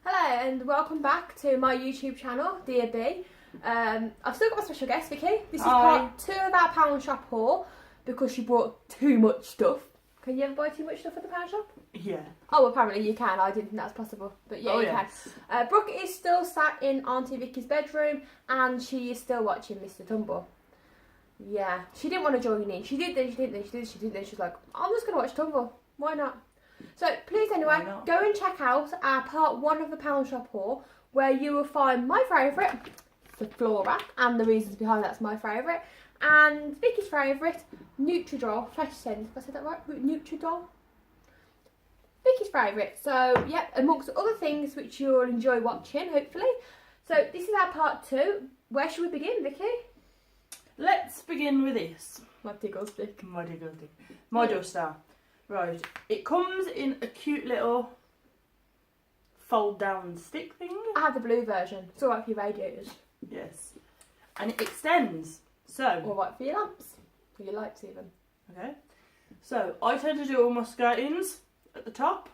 Hello and welcome back to my YouTube channel, Dear B. I've still got my special guest, Vicky. This is part 2 of our pound shop haul because she bought too much stuff. Can you ever buy too much stuff at the pound shop? Yeah. Oh, apparently you can. I didn't think that was possible. But yeah, you can. Brooke is still sat in Auntie Vicky's bedroom and she is still watching Mr. Tumble. Yeah. She didn't want to join in. She did then, she didn't then, she did, she didn't then. She was like, I'm just going to watch Tumble. Why not? So please anyway, go and check out our part 1 of the pound shop haul where you will find my favourite, the floor rack, and the reasons behind that's my favourite, and Vicky's favourite, Nutri-Doll Fresh Scent. Have I said that right? Nutri-Doll? Vicky's favourite. So yep, amongst other things which you'll enjoy watching, hopefully. So this is our part 2. Where should we begin, Vicky? Let's begin with this. My tickle stick. My tickle stick. My duster. Right, it comes in a cute little fold down stick thing. I have the blue version. It's alright for your radiators. Yes. And it extends. So. Alright for your lamps. For your lights even. Okay. So, I tend to do all my skirtings at the top.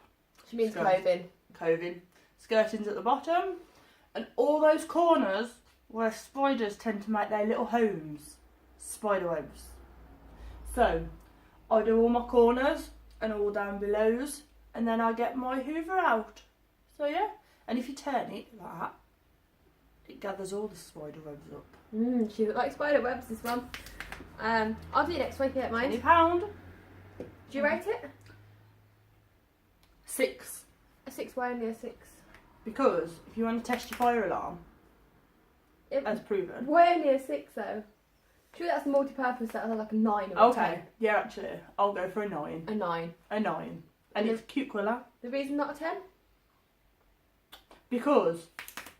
She means clothing. Clothing. Skirtings at the bottom. And all those corners where spiders tend to make their little homes. Spider webs. So, I do all my corners and all down belows, and then I get my hoover out. So yeah, and if you turn it like that, it gathers all the spider webs up. She looked like spider webs, this one. I'll do it next week, don't mind. £20. Do you rate it? 6. A 6, why only a 6? Because if you want to test your fire alarm, as proven. Why only a 6 though? Sure, that's multi-purpose. That was like a 9 or a 10. Okay, yeah, actually, I'll go for a 9. A 9. A 9. And it's a cute colour. The reason not a 10? Because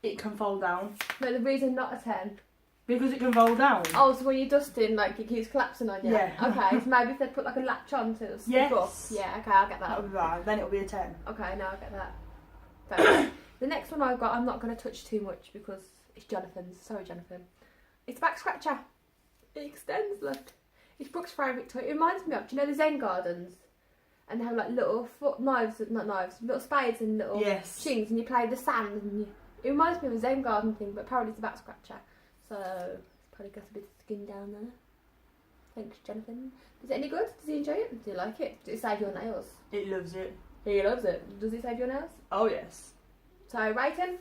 it can fold down. No, the reason not a 10? Because it can fold down. Oh, so when you're dusting, like, it keeps collapsing on you? Yeah. Okay, so maybe if they put like a latch on to stick Yes. up. Yeah, okay, I'll get that. That'll be right, then it'll be a 10. Okay, now I'll get that. Fair. The next one I've got, I'm not going to touch too much because it's Jonathan's. Sorry, Jonathan. It's a back scratcher. It extends, look. It's Brooke's favourite toy. It reminds me of, do you know the Zen gardens? And they have like little little spades and little things, and you play the sand. And it reminds me of a Zen garden thing, but apparently it's a back scratcher. So it's probably got a bit of skin down there. Thanks, Jonathan. Is it any good? Does he enjoy it? Do you like it? Does it save your nails? It loves it. He loves it. Does it save your nails? Oh yes. So rating?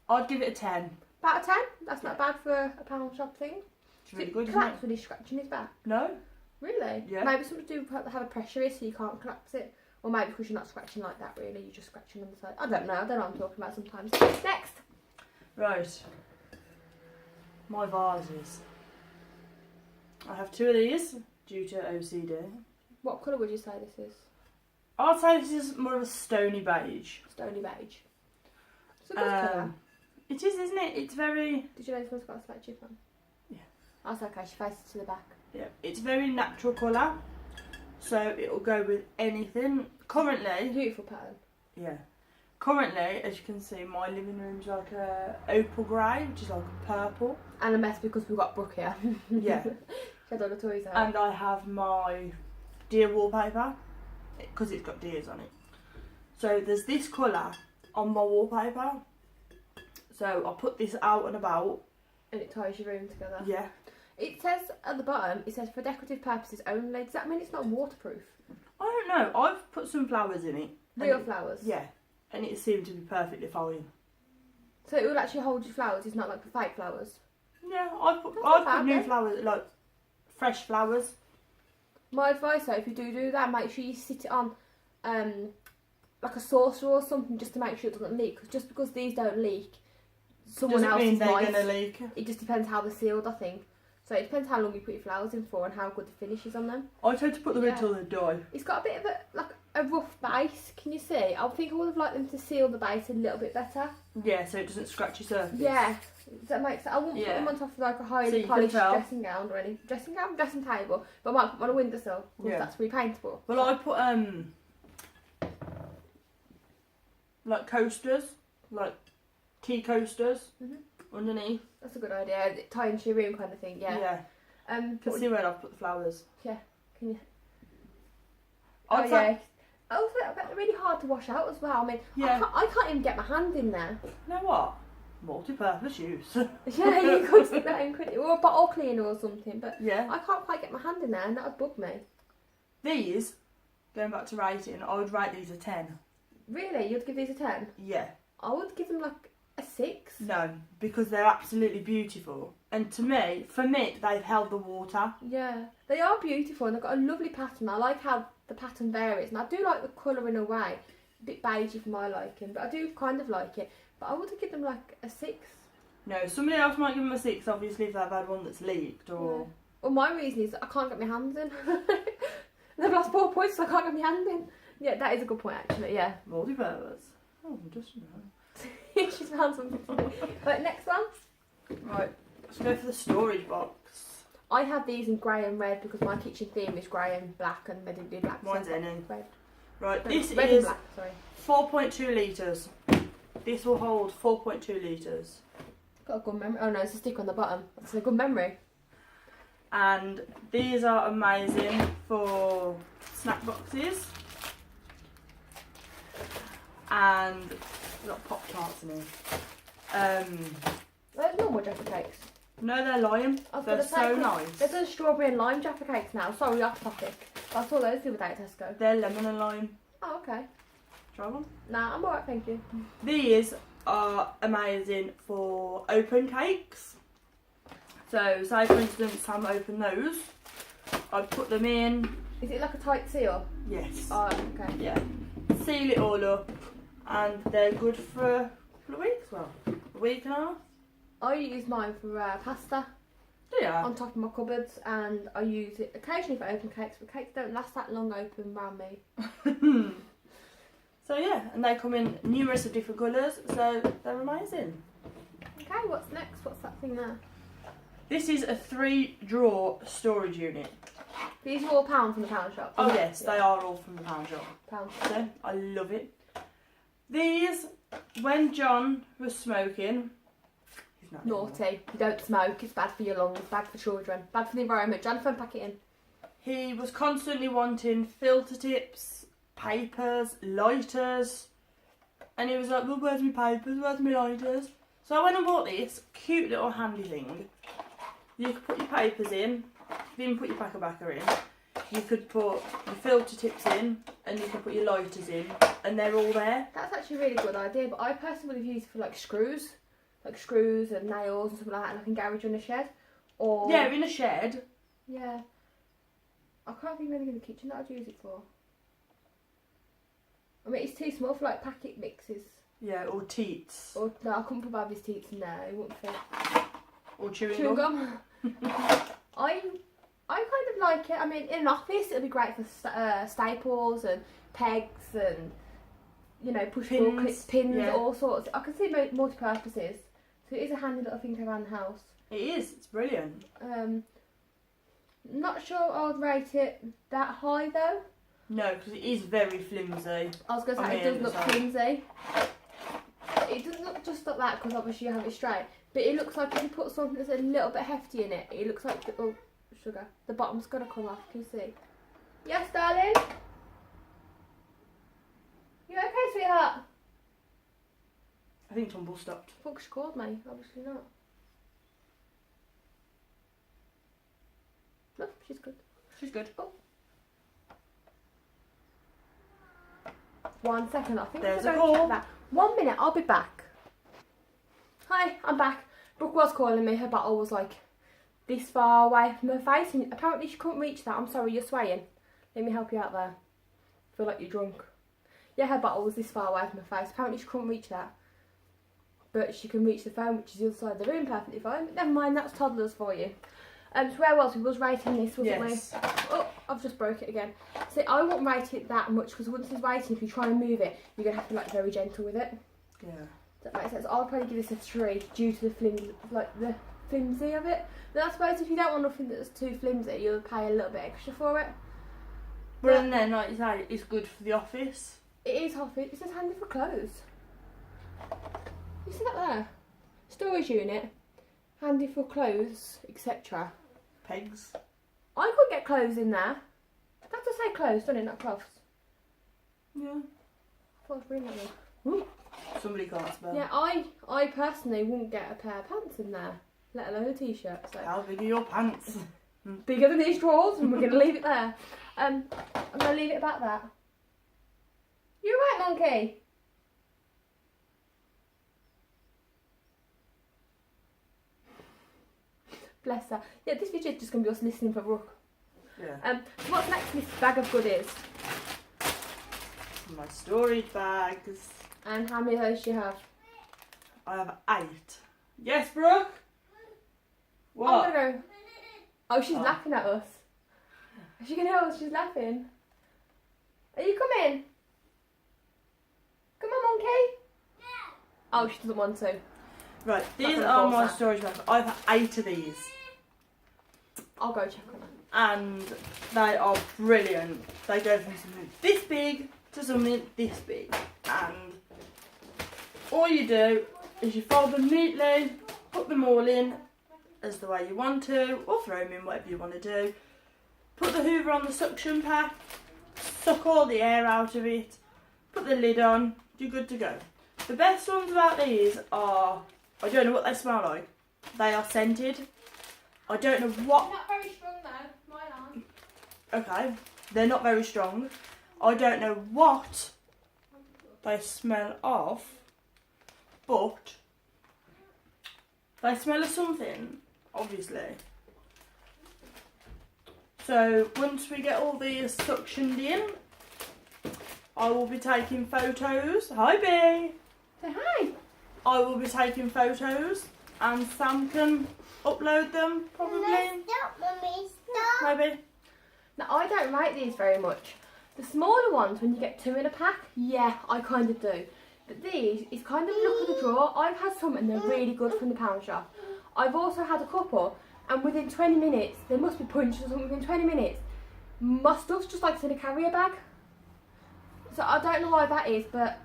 I'd give it a 10. About a 10? That's not bad for a pound shop thing. It's really good, isn't collapse it? when he's scratching his back? No. Really? Yeah. Maybe some do have a pressure here so you can't collapse it. Or maybe because you're not scratching like that really, you're just scratching on the side. I don't know what I'm talking about sometimes. Next! Right. My vases. I have 2 of these due to OCD. What colour would you say this is? I'd say this is more of a stony beige. Stony beige. It's a good colour. It is, isn't it? It's very... Did you know this one's got a slight chip on? Yeah. That's okay, she faces to the back. Yeah, it's very natural colour. So it'll go with anything. Currently... Beautiful pattern. Yeah. Currently, as you can see, my living room's like a opal grey, which is like a purple. And a mess because we've got Brooke here. Yeah. She had all the toys out. And I have my deer wallpaper, because it's got deers on it. So there's this colour on my wallpaper. So I put this out and about. And it ties your room together. Yeah. It says at the bottom, it says for decorative purposes only. Does that mean it's not waterproof? I don't know. I've put some flowers in it. Real flowers? Yeah. And it seemed to be perfectly fine. So it will actually hold your flowers, it's not like fake flowers? Yeah, I've put new flowers, like fresh flowers. My advice though, if you do that, make sure you sit it on like a saucer or something just to make sure it doesn't leak. Because just because these don't leak, someone Doesn't else's mean they're might. going to leak. It just depends how they're sealed, I think. So it depends how long you put your flowers in for and how good the finish is on them. I tend to put them until they die. It's got a bit of a rough base, can you see? I think I would have liked them to seal the base a little bit better. Yeah, so it doesn't scratch your surface. Yeah, does that make sense? I wouldn't put them on top of like a highly polished dressing gown or any dressing table, but I might put them on a windowsill because that's repaintable. Well, I put like coasters, like tea coasters underneath. That's a good idea. Tie into your room kind of thing. Yeah. Yeah. Can see where I've put the flowers. Yeah. Can you? Yeah. Also, I bet they're really hard to wash out as well. I mean, Yeah. I can't even get my hand in there. You know what? Multi-purpose use. Yeah, you could stick that in, couldn't you? Or a bottle cleaner or something, but Yeah. I can't quite get my hand in there, and that would bug me. These, going back to rating, I would rate these a 10. Really? You'd give these a 10? Yeah. I would give them like a 6. No, because they're absolutely beautiful. And for me, they've held the water. Yeah, they are beautiful and they've got a lovely pattern. I like how the pattern varies, and I do like the colour in a way. A bit beigey for my liking, but I do kind of like it. But I would give them like a 6. No, somebody else might give them a 6, obviously, if they've had one that's leaked or... Yeah. Well, my reason is that I can't get my hands in. They've lost 4 points, so I can't get my hand in. Yeah, that is a good point, actually, yeah. Multi-purpose. Oh, just know. She's found something to do. Right, next one. Right, let's go for the storage box. I have these in grey and red because my kitchen theme is grey and black, and they didn't do black. Mine's so in. red. Right, this Red is and black, sorry. 4.2 litres. This will hold 4.2 litres. Got a good memory. Oh no, it's a stick on the bottom. That's a good memory. And these are amazing for snack boxes. And we've got Pop-Tarts in here. Those normal Jaffa cakes. No, they're lime. I was They're gonna say, so 'cause nice. There's a strawberry and lime Jaffa cakes now. Sorry, off topic. But I saw those the other day at Tesco. They're lemon and lime. Oh, okay. Try one. Nah, I'm alright, thank you. These are amazing for open cakes. So, say for instance, Sam opened those. I'd put them in. Is it like a tight seal? Yes. Oh, okay. Yeah. Seal it all up, and they're good for a couple of weeks. Well, a week and a half. I use mine for pasta Yeah. on top of my cupboards, and I use it occasionally for open cakes, but cakes don't last that long open around me. So yeah, and they come in numerous of different colours, so they're amazing. Okay, what's next? What's that thing there? This is a 3-drawer storage unit. These are all £1 from the pound shop. Oh yes, they are all from the pound shop. Pound. So I love it. These, when John was smoking, he's not anymore. Naughty. You don't smoke. It's bad for your lungs. Bad for children. Bad for the environment. Jonathan, pack it in. He was constantly wanting filter tips, papers, lighters, and he was like, well, where's my papers, where's my lighters? So I went and bought this cute little handy thing. You could put your papers in, then put your packer in. You could put your filter tips in, and you can put your lighters in, and they're all there. That's actually a really good idea, but I personally would have used it for like screws and nails and something like that, like in garage or in a shed. Or Yeah, in a shed. yeah. I can't think of anything in the kitchen that I'd use it for. I mean, it's too small for like packet mixes. Yeah, or teats. Or no, I couldn't put Barbie's teats in there. It wouldn't fit. Or chewing Chewing gum. I kind of like it. I mean, in an office, it'd be great for staples and pegs and, you know, push-pull clips, pins, yeah. all sorts. I can see multi-purposes. So it is a handy little thing to have around the house. It is. It's brilliant. Not sure I'd rate it that high though. No, because it is very flimsy. I was going to say, it does look flimsy. It doesn't look just like that because obviously you have it straight. But it looks like if you put something that's a little bit hefty in it, it looks like, oh, sugar, the bottom's going to come off, you can see. Yes, darling? You okay, sweetheart? I think Tumble stopped. I thought she called me, obviously not. No, she's good. She's good. Oh. 1 second, I think There's I'm a going to call. check that. 1 minute, I'll be back. Hi, I'm back. Brooke was calling me. Her bottle was like this far away from her face, and apparently she couldn't reach that. I'm sorry, you're swaying. Let me help you out there. I feel like you're drunk. Yeah, her bottle was this far away from her face. Apparently she couldn't reach that. But she can reach the phone, which is the other side of the room perfectly fine. But never mind, that's toddlers for you. So where was we? Was rating this, wasn't we? Oh, I've just broke it again. See, I won't rate it that much because once it's rating, if you try and move it, you're going to have to be like very gentle with it. Yeah. Does that make sense? I'll probably give this a 3 due to the flimsy of it. But I suppose if you don't want nothing that's too flimsy, you'll pay a little bit extra for it. But then, like you say, it's good for the office. It is office. It says handy for clothes. You see that there? Storage unit, handy for clothes, etc. Pegs. I could get clothes in there. That does say clothes, doesn't it? Not cloths. Yeah. Thought really good. Somebody can't spell. Yeah, I personally wouldn't get a pair of pants in there, let alone a t-shirt. So How big are your pants? bigger than these drawers, and we're going to leave it there. I'm going to leave it about that. You right, monkey? Bless her. Yeah, this video is just going to be us listening for Brooke. Yeah. So what's next in this bag of goodies? My storage bags. And how many of those do you have? I have 8. Yes, Brooke? What? I'm going to go. Oh, she's laughing at us. She can hear us, she's laughing. Are you coming? Come on, monkey. Oh, she doesn't want to. Right, these are my storage bags. I have 8 of these. I'll go check on them. And they are brilliant. They go from something this big to something this big. And all you do is you fold them neatly, put them all in as the way you want to, or throw them in, whatever you want to do. Put the hoover on the suction pack, suck all the air out of it, put the lid on, you're good to go. The best ones about these are, I don't know what they smell like. They are scented. I don't know what... Not very strong though, mine aren't. Okay, they're not very strong. I don't know what they smell of, but they smell of something, obviously. So once we get all these suctioned in, I will be taking photos. Hi, B. Say hi. I will be taking photos, and Sam can upload them probably. Stop, Mummy, stop. Maybe. Now, I don't rate these very much. The smaller ones, when you get 2 in a pack, yeah, I kind of do. But these is kind of look at the drawer. I've had some and they're really good from the pound shop. I've also had a couple, and within 20 minutes, they must be punched or something, within 20 minutes, my stuff's just like it's in a carrier bag. So I don't know why that is, but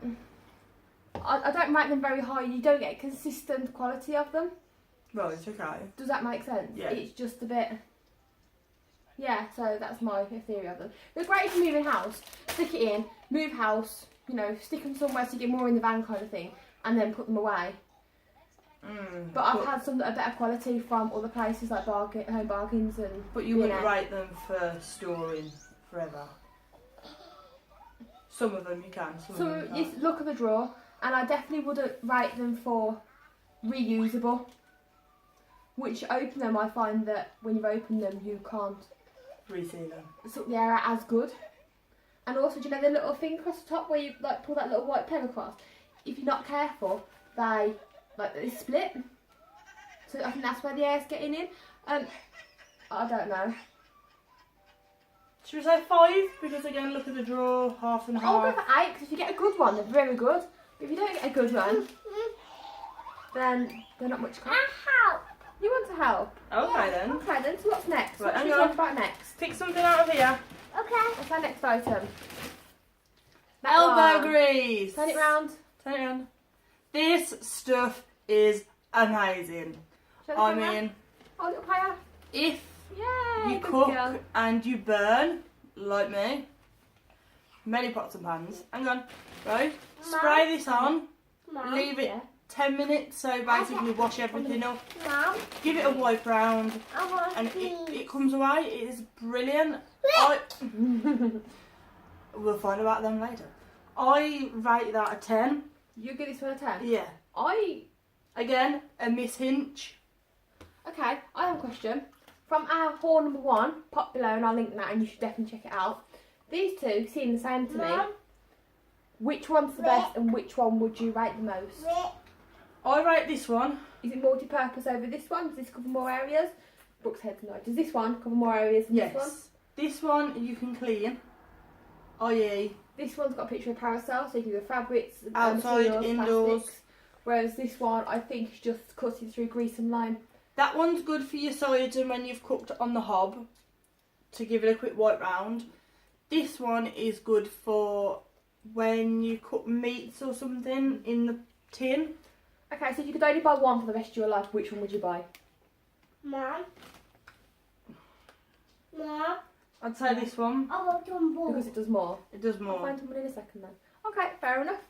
I don't rate them very high. You don't get a consistent quality of them. Right, okay. Does that make sense? Yeah. It's just a bit... Yeah, so that's my theory of them. They're great for moving house. Stick it in, move house, you know, stick them somewhere so you get more in the van kind of thing, and then put them away. But I've had some that are better quality from other places like Home Bargains and... But you wouldn't rate them for storing forever. Some of them you can, some So of them you you can't. look at the drawer, and I definitely wouldn't rate them for reusable. Which open them, I find that when you've opened them, you can't Reseal them. suck the air out as good. And also, do you know the little thing across the top where you like pull that little white pen across? If you're not careful, they split. So I think that's where the air's getting in. I don't know. Should we say 5? Because again, look at the drawer, half and I'll go half. for 8 because if you get a good one, they're very good. But if you don't get a good one, then they're not much good. Help. You want to help? Okay then. Okay then, so what's next? Right, What should we hang on. talk about next? Pick something out of here. Okay. What's our next item? That Elbow one. grease. Turn it round. Turn it round. This stuff is amazing. Show the I camera. mean, Hold it up higher. if Yay, you good cook girl. and you burn, like me, many pots and pans. Hang on, right? Spray this on, Mom. leave it Yeah. 10 minutes, so basically wash everything up. Mom. Give it a wipe round, I want and these. it comes away. It is brilliant. We'll find about them later. I rate that a 10. You give this one a 10? Yeah. Again, a Miss Hinch. Okay, I have a question. From our haul number 1, pop below and I'll link that and you should definitely check it out. These two seem the same to me. Mom. Which one's the best and which one would you rate the most? I rate this one. Is it multi-purpose over this one? Does this cover more areas? Brooke's head's no. Does this one cover more areas than this one? Yes. This one you can clean. i.e. This one's got a picture of parasol, so you can do fabrics, Outside, materials, indoors. plastics. Whereas this one, I think, is just cutting through grease and lime. That one's good for your sides and when you've cooked on the hob to give it a quick wipe round. This one is good for when you cook meats or something in the tin. Okay, so if you could only buy one for the rest of your life, which one would you buy? Mom. Mom. I'd say this one. I want Jumbo. Because it does more. It does I'll more. find someone in a second then. Okay, fair enough.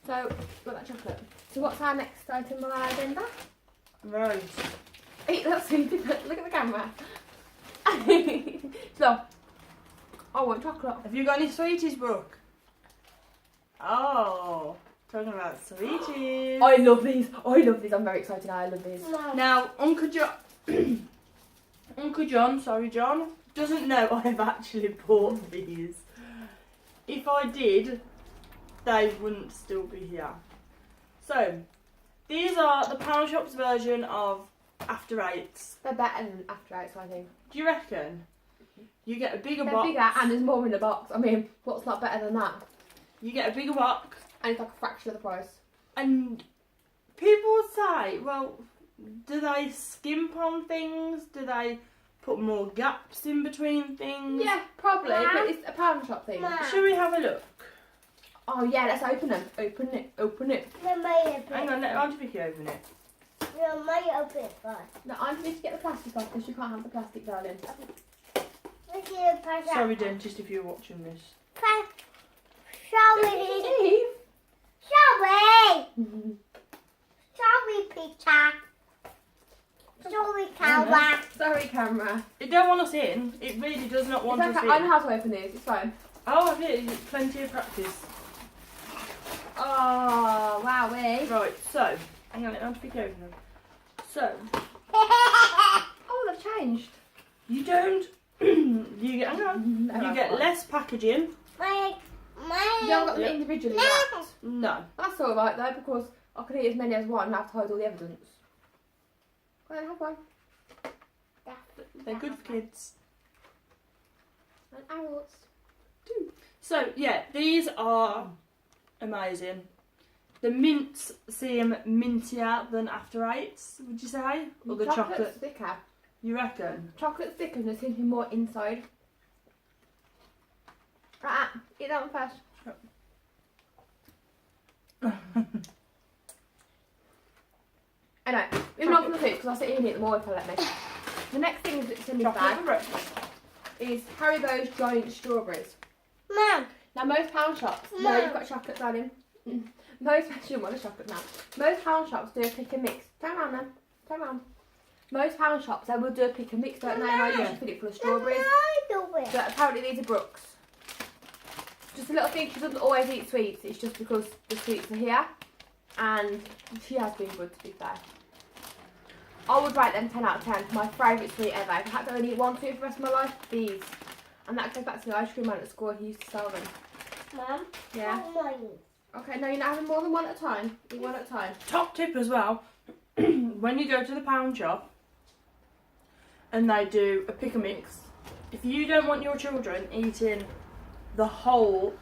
So, got that chocolate. So what's our next item on our agenda? Right. Eat that sweetie. Look at the camera. So, I want chocolate. Have you got any sweeties, Brooke? Oh, talking about sweeties. I love these. I love these. I'm very excited. I love these. Now, Uncle John, sorry John, doesn't know I've actually bought these. If I did, they wouldn't still be here. So, these are the Pound Shop's version of After Eights. They're better than After Eights, I think. Do you reckon? You get a bigger They're box. bigger and there's more in the box. I mean, what's not better than that? You get a bigger box. And it's like a fraction of the price. And people would say, well, do they skimp on things? Do they put more gaps in between things? Yeah, probably, but it's a Pound Shop thing. Should we have a look? Oh yeah, let's open them. Open it. Open it. Hang on, let Auntie Vicky open it. No, might open it first. No, I'm going to get the plastic off because you can't have the plastic, darling. Let's see the price. Sorry, dentist, if you're watching this. Shall we? Shall we? Shall we, Peter? Shall we, Calva? Sorry, camera. It don't want us in. It really does not want It's us okay. I know in. how to open these. It's fine. Oh, I think it's plenty of practice. Oh, wow, Right, so, hang on, let Auntie Vicky open them. So, Oh, they've changed. you don't, you get, hang on, No, you that's get fine. less packaging. You haven't got them individually wrapped. No. That's alright though, because I could eat as many as one and have to hide all the evidence. Go ahead, have one. They're good for kids. And adults. So, yeah, these are amazing. The mints seem mintier than After Eights, would you say? Or the Chocolate's chocolate? thicker. You reckon? Chocolate's thicker and there seems to be more inside. Right, eat that one first. Anyway, moving on from the food because I'll sit here and eat them all if I let me. The next thing that's in this Chocolate bag for breakfast. is Haribo's giant strawberries. Mum. Now most pound shops, no, No. you've got chocolate, darling. Most, I shouldn't want a chocolate now. Most pound shops do a pick and mix. Turn around then, turn around. Most pound shops, they will do a pick and mix, don't they? And I usually fill it full of strawberries. But apparently these are Brooks. Just a little thing, she doesn't always eat sweets, it's just because the sweets are here. And she has been good, to be fair. I would rate them 10 out of 10. My favourite sweet ever. If I had to only eat one sweet for the rest of my life, these. And that goes back to the ice cream man at school, he used to sell them. Mum. Yeah. Okay, no, you're not having more than one at a time. Eat one at a time. Top tip as well, when you go to the pound shop and they do a pick and mix, if you don't want your children eating the whole...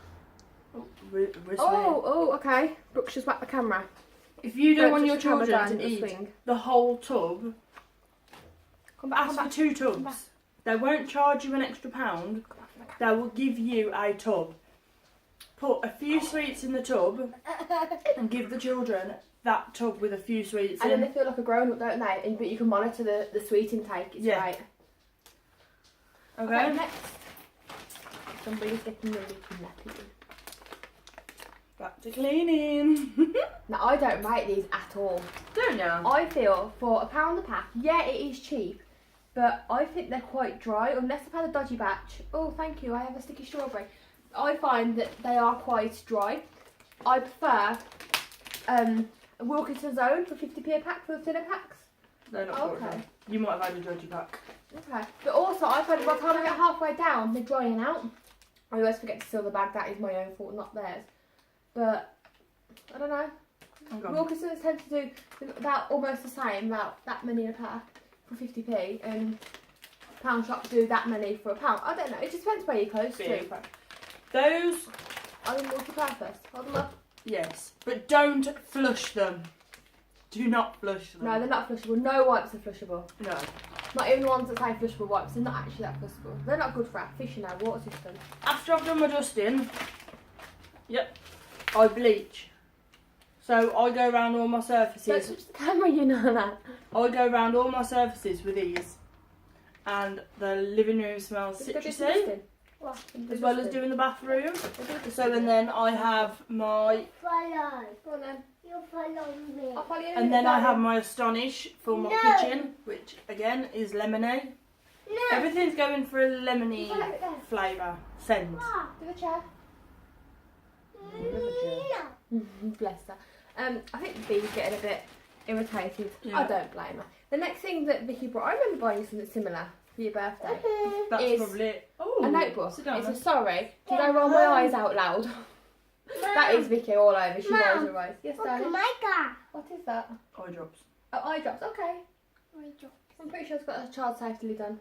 Oh, okay. Brooks just whacked the camera. If you don't want touch your the camera children down, to it'll eat swing. the whole tub, Come back, ask come for back. 2 Come back. tubs. They won't charge you an extra £1. They will give you a tub. Put a few sweets in the tub and give the children that tub with a few sweets And then in. they feel like a grown up, don't they? And, but you can monitor the sweet intake. It's Yeah. great. Okay? Next. Somebody's getting really nappy. Back to cleaning. Now, I don't rate these at all. Don't you? I feel for £1 a pack, yeah, it is cheap, but I think they're quite dry, unless I've had a dodgy batch. Oh, thank you, I have a sticky strawberry. I find that they are quite dry. I prefer Wilkinson's Own for 50p a pack for the thinner packs. They're not Okay. okay. You might have had a dodgy pack. Okay. But also, I find by the time I get halfway down, they're drying out. I always forget to seal the bag. That is my own fault, not theirs. But, I don't know. Hang on. Wilkinson's tend to do about almost the same, about that many in a pack for 50p. And pound shops do that many for £1. I don't know. It just depends where you're close to. Those, Are they multi-purpose? Hold them up. yes, but don't flush them. Do not flush them. No, they're not flushable. No wipes are flushable. No. Not even the ones that say flushable wipes. They're not actually that flushable. They're not good for our fish and our water system. After I've done my dusting, yep, I bleach. So I go around all my Don't surfaces. touch the camera, you know that. I go around all my surfaces with these. and the living room smells Did they do citrusy, dusting? as well as doing the bathroom. So and then I have my, Follow. Go on then. You follow me. I'll follow you. and then I have my Astonish for my No. kitchen, which again is lemony. No. Everything's going for a lemony Follow it there. flavour, scent. Do the chair. No. Bless her. I think Bee's getting a bit irritated. Yeah. I don't blame her. The next thing that Vicky brought, I remember buying you something similar for your birthday. That's Is probably it. Oh, A notebook. sit down It's then. a sorry. Did I roll my eyes out loud? That is Vicky all over. She Mum. rolls her eyes. Yes, Look at darling. my car. What is that? Eye drops. Oh, eye drops. Okay. My job. I'm pretty sure it's got a child safety done.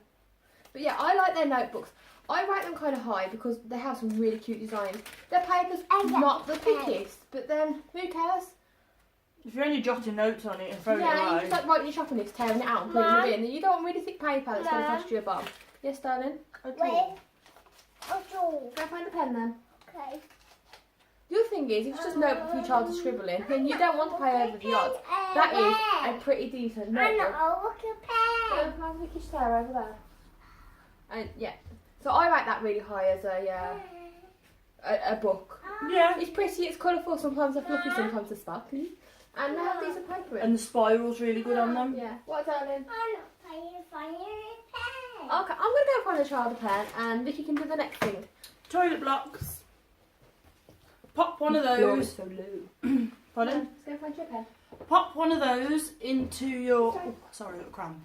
But yeah, I like their notebooks. I rate them kind of high because they have some really cute designs. Their paper's not the thickest, but then who cares? If you're only jotting notes on it and throwing Yeah, it you away. just like writing your shopping list, tearing it out and putting Mum. it in. And you don't want really thick paper that's going to Mum. cost you a bomb. Yes, darling? Wait. Oh, Go find a pen then. okay. The other thing is, if it's just notebook for your child to scribble in, then you don't want to pay over the odds. That is a pretty decent I notebook. know. Look at pen. How's Vicky's chair over there? And yeah, so I rate that really high as a book. Yeah. It's pretty, it's colourful, sometimes they're fluffy, sometimes they're sparkly. And they have decent paper in. And the spiral's really good on them. Yeah. What, darling? I'm not paying for your pen. Okay, I'm going to go find a child a pen and Vicky can do the next thing. Toilet blocks. Pop one of Floor is those. so low. Pardon? Let's go find your pen. Pop one of those into your. Oh, sorry, little cram.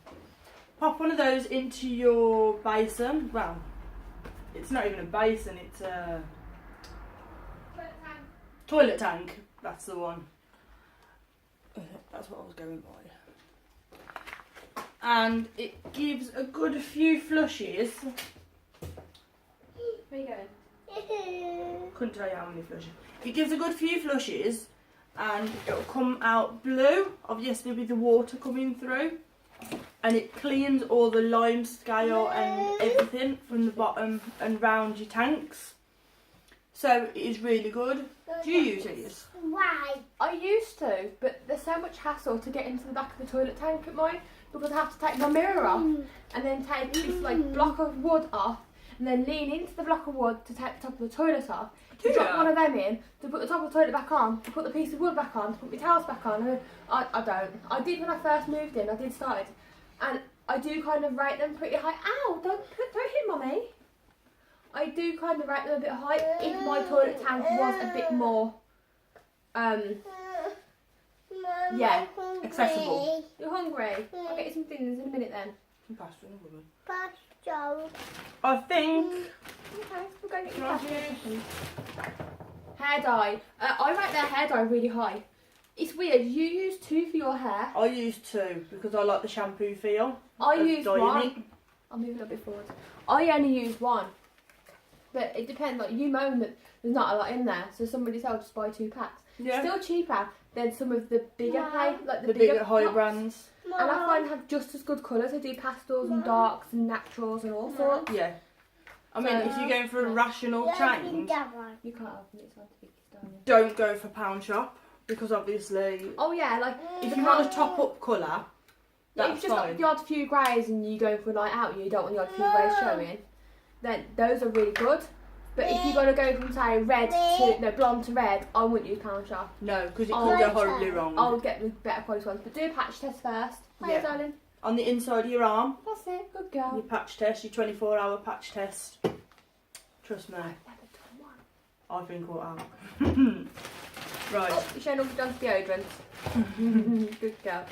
Pop one of those into your basin. Well, it's not even a basin, it's a toilet tank. That's the one. That's what I was going by. And it gives a good few flushes. Where are you going? Couldn't tell you how many flushes. It gives a good few flushes and it'll come out blue, obviously with the water coming through. And it cleans all the lime scale and everything from the bottom and round your tanks. So it is really good. Do you use these? Why? I used to, but there's so much hassle to get into the back of the toilet tank at mine because I have to take my mirror off and then take this like block of wood off and then lean into the block of wood to take the top of the toilet off. To drop one of them in, to put the top of the toilet back on, to put the piece of wood back on, to put my towels back on. And I don't. I did when I first moved in, I did start it. And I do kind of rate them pretty high. Ow, don't hit mummy. I do kind of rate them a bit high if my toilet tank was a bit more, yeah, accessible. You're hungry? I'll get you some things in a minute then. I think. Okay, we'll go get your pasta. Hair dye. I rate their hair dye really high. It's weird, you use 2 for your hair. I use 2 because I like the shampoo feel. I of use dyeing 1. it. I'll move a little bit forward. I only use 1. But it depends, like you moan that there's not a lot in there, so somebody else just buy 2 packs. Yeah. Still cheaper than some of the bigger like the bigger higher pots. brands. And I find have just as good colours. They do pastels and darks and naturals and all sorts. Yeah. I mean, if you're going for a rational change, You can't open it, it's on Vicky's darling. don't go for Pound Shop because obviously Oh yeah, like if you want a top up colour, if that's you've just got fine. the odd few greys and you go for a night out and you don't want the odd few greys showing, then those are really good. But if you're going to go from say red to blonde to red, I wouldn't use Pound Shop. No, because it Oh, could go horribly wrong. I'll get the better quality ones. But do a patch test first. Hiya, Yeah. darling. On the inside of your arm, That's it. Good your girl. patch test, your 24-hour patch test. Trust me, I've never done one. I've been caught out. Right, Oh, you're showing off your John's deodorant. Good girl.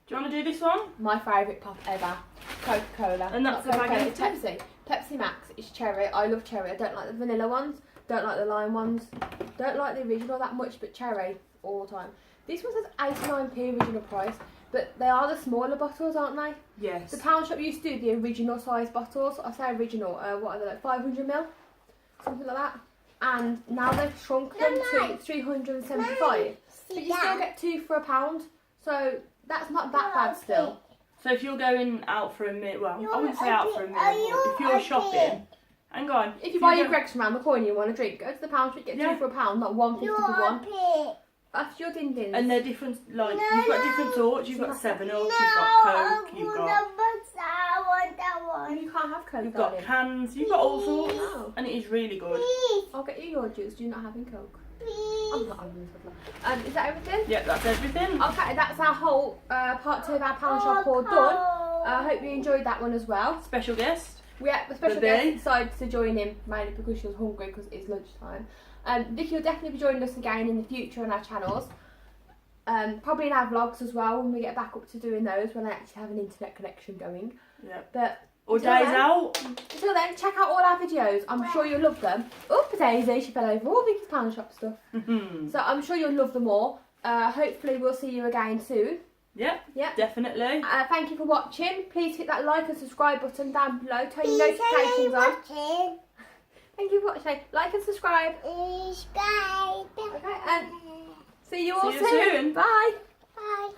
do you want to do this one? My favourite pop ever. Coca-Cola. And that's Not the bag Coca-Cola, empty? it's Pepsi. Pepsi Max. It's cherry. I love cherry. I don't like the vanilla ones. Don't like the lime ones. Don't like the original that much, but cherry all the time. This one says 89p original price, but they are the smaller bottles, aren't they? Yes. The Pound Shop used to do the original size bottles. I say original, what are they, like 500ml? Something like that. And now they've shrunk them to 375. But you still get 2 for £1. So that's not that bad still. So if you're going out for a meal, well, I wouldn't say You're out for a meal, but if you're shopping, hang on. If you buy your go- Greggs from around the corner and you want a drink, go to the Pound Shop, get 2 Yeah. for £1, not 1.50 for one. Pig. That's your din dins. And they're different, like, No, you've got no. different sorts, you've got 7 Up, No, you've got Coke, you've got... I want that one. You can't have Coke, You've got darling. cans, you've got all sorts, Oh. and it is really good. Please, I'll get you your juice. Do you not having Coke? please. I'm not having Coke. Is that everything? Yep, that's everything. Okay, that's our whole part 2 of our pound shop haul done. I hope you enjoyed that one as well. Special guest. Yeah, the special Today. guest decided to join him mainly because she was hungry because it's lunchtime. Vicky will definitely be joining us again in the future on our channels. Probably in our vlogs as well when we get back up to doing those when I actually have an internet connection going. Yep. But Or until days then- out. Until then, check out all our videos. I'm sure you'll love them. Oh, Daisy, she fell over all Vicky's pound shop stuff. So I'm sure you'll love them all. Hopefully we'll see you again soon. Yep, Yep. definitely. Thank you for watching. Please hit that like and subscribe button down below. Turn your notifications on. Thank you for watching. Like and subscribe. Subscribe. Okay, and see you all See you soon. Bye. Bye.